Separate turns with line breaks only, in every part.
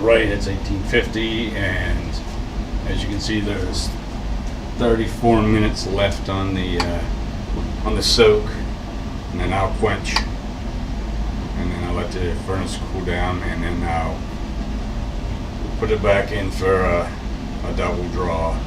Right, it's 1850, and as you can see, there's 34 minutes left on the soak, and then I'll quench, and then I'll let the furnace cool down, and then I'll put it back in for a double draw.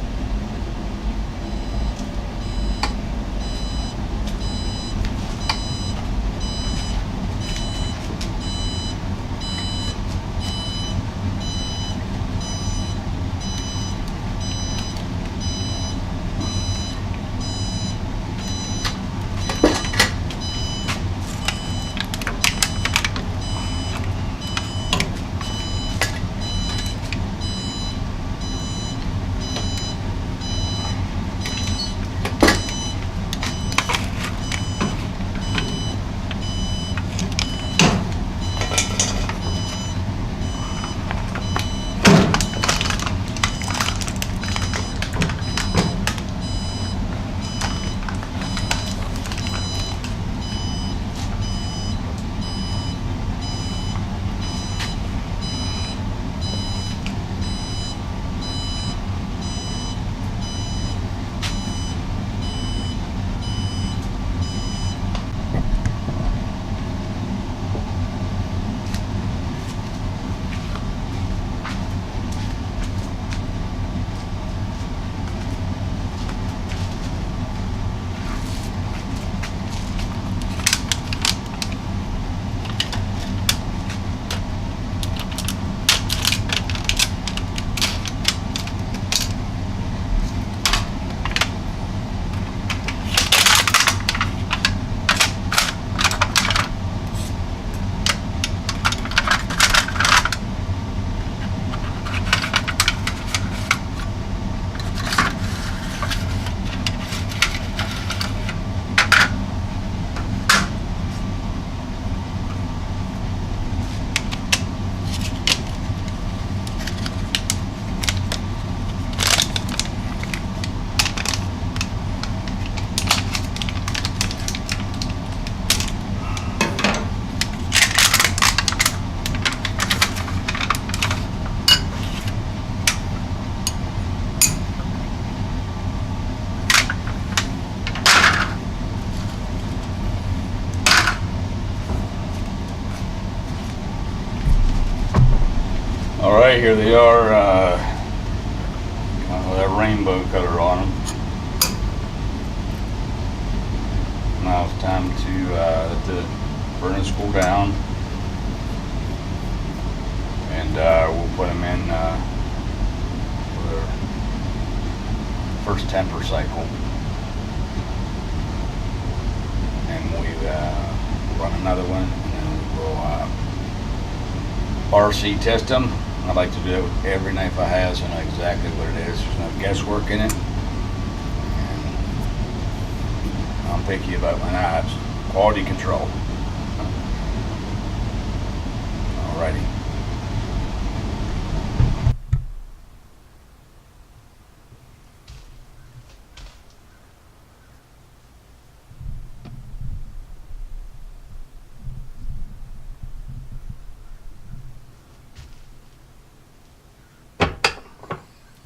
Alright, here they are, kind of with that rainbow color on them. Now it's time to let the furnace cool down, and we'll put them in for their first temper cycle, and we run another one, and then we will RC test them. I like to do it with every knife I have, so I know exactly what it is. There's no guesswork in it. And I'm picky about my knives. Quality control. Alrighty.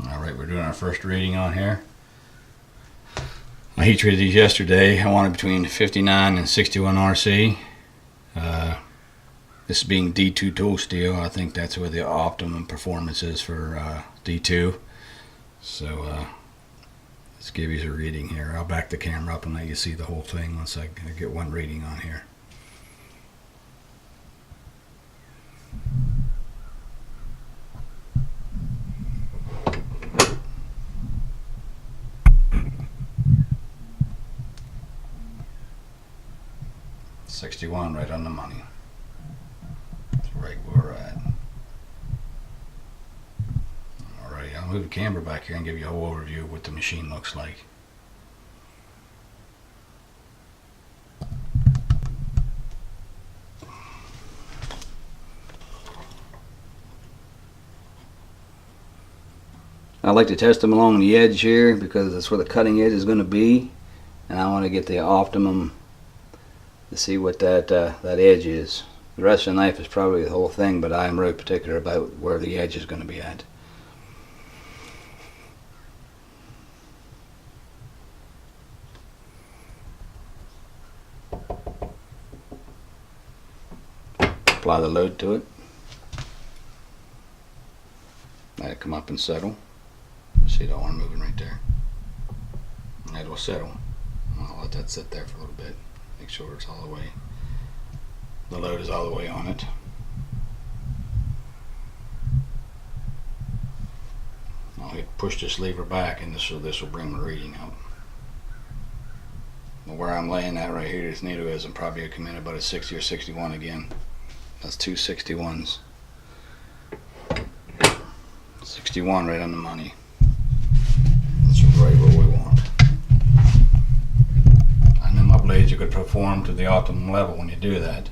Alright, we're doing our first reading on here. I heat treated these yesterday. I wanted between 59 and 61 RC. This being D2 tool steel, I think that's where the optimum performance is for D2. So let's give you a reading here. I'll back the camera up and let you see the whole thing once I get one reading on here. $61 right on the money. That's right where we're at. Alright, I'll move the camera back here and give you a whole overview of what the machine looks like. I like to test them along the edge here because that's where the cutting edge is going to be, and I want to get the optimum to see what that edge is. The rest of the knife is probably the whole thing, but I am really particular about where the edge is going to be at. Apply the load to it. Let it come up and settle. See that one moving right there? And it will settle. I'll let that sit there for a little bit. Make sure it's all the way, the load is all the way on it. I'll hit push this lever back, and this will bring the reading up. But where I'm laying that right here, this needle is, I'm probably going to come in about a 60 or 61 again. That's two 61s. 61 right on the money. That's right where we want. I know my blades are going to perform to the optimum level when you do that,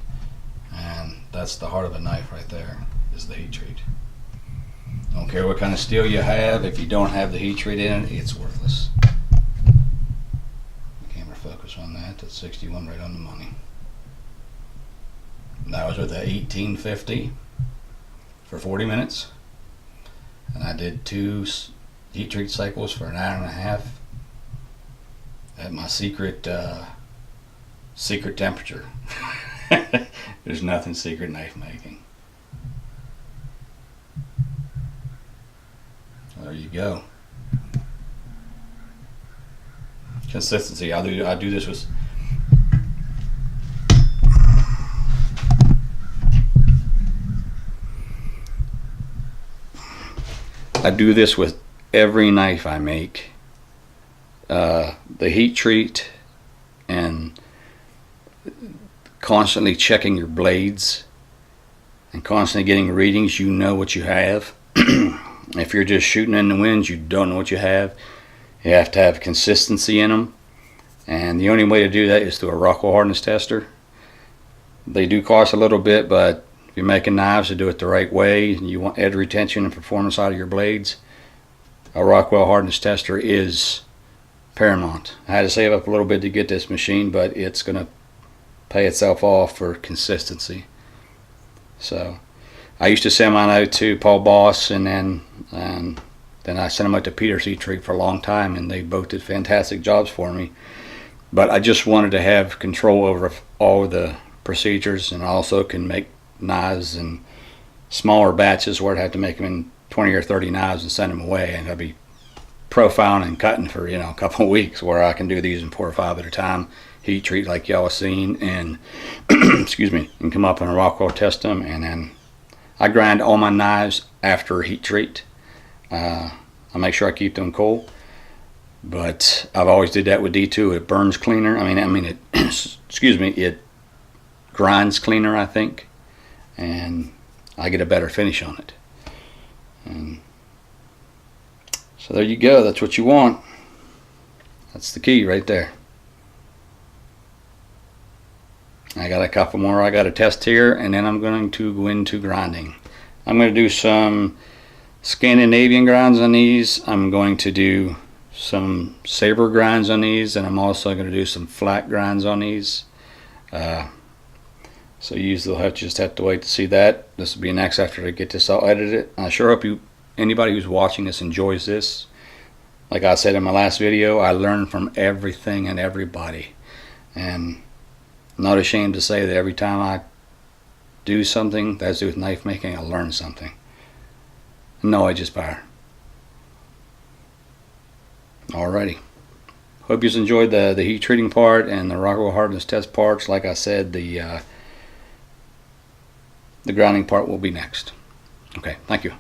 and that's the heart of a knife right there, is the heat treat. Don't care what kind of steel you have, if you don't have the heat treat in it, it's worthless. The camera focus on that. That's 61 right on the money. That was with a 1850 for 40 minutes, and I did 2 heat treat cycles for an hour and a half at my secret temperature. There's nothing secret knife making. There you go. Consistency. I do this with every knife I make. The heat treat and constantly checking your blades and constantly getting readings, you know what you have. If you're just shooting in the wind, you don't know what you have. You have to have consistency in them, and the only way to do that is through a Rockwell hardness tester. They do cost a little bit, but if you're making knives to do it the right way and you want edge retention and performance out of your blades, a Rockwell hardness tester is paramount. I had to save up a little bit to get this machine, but it's going to pay itself off for consistency. So I used to send mine out to Paul Boss, and then I sent them out to Peter's Heat Treat for a long time, and they both did fantastic jobs for me. But I just wanted to have control over all the procedures, and I also can make knives in smaller batches where I'd have to make them in 20 or 30 knives and send them away, and I'd be profiling and cutting for a couple of weeks, where I can do these in 4 or 5 at a time, heat treat like y'all seen, and excuse me, and come up on a Rockwell, test them, and then I grind all my knives after heat treat. I make sure I keep them cool, but I've always did that with D2. It burns cleaner. I mean it excuse me, it grinds cleaner, I think, and I get a better finish on it. And so there you go. That's what you want. That's the key right there. I got a couple more I got to test here, and then I'm going to go into grinding. I'm going to do some Scandinavian grinds on these. I'm going to do some saber grinds on these, and I'm also going to do some flat grinds on these. So you'll just have to wait to see that. This will be next after I get this all edited. I sure hope anybody who's watching this enjoys this. Like I said in my last video, I learn from everything and everybody, and I'm not ashamed to say that every time I do something that has to do with knife making, I learned something. No, I just fire. Alrighty. Hope you enjoyed the heat treating part and the Rockwell hardness test parts. Like I said, the grounding part will be next. Okay, thank you.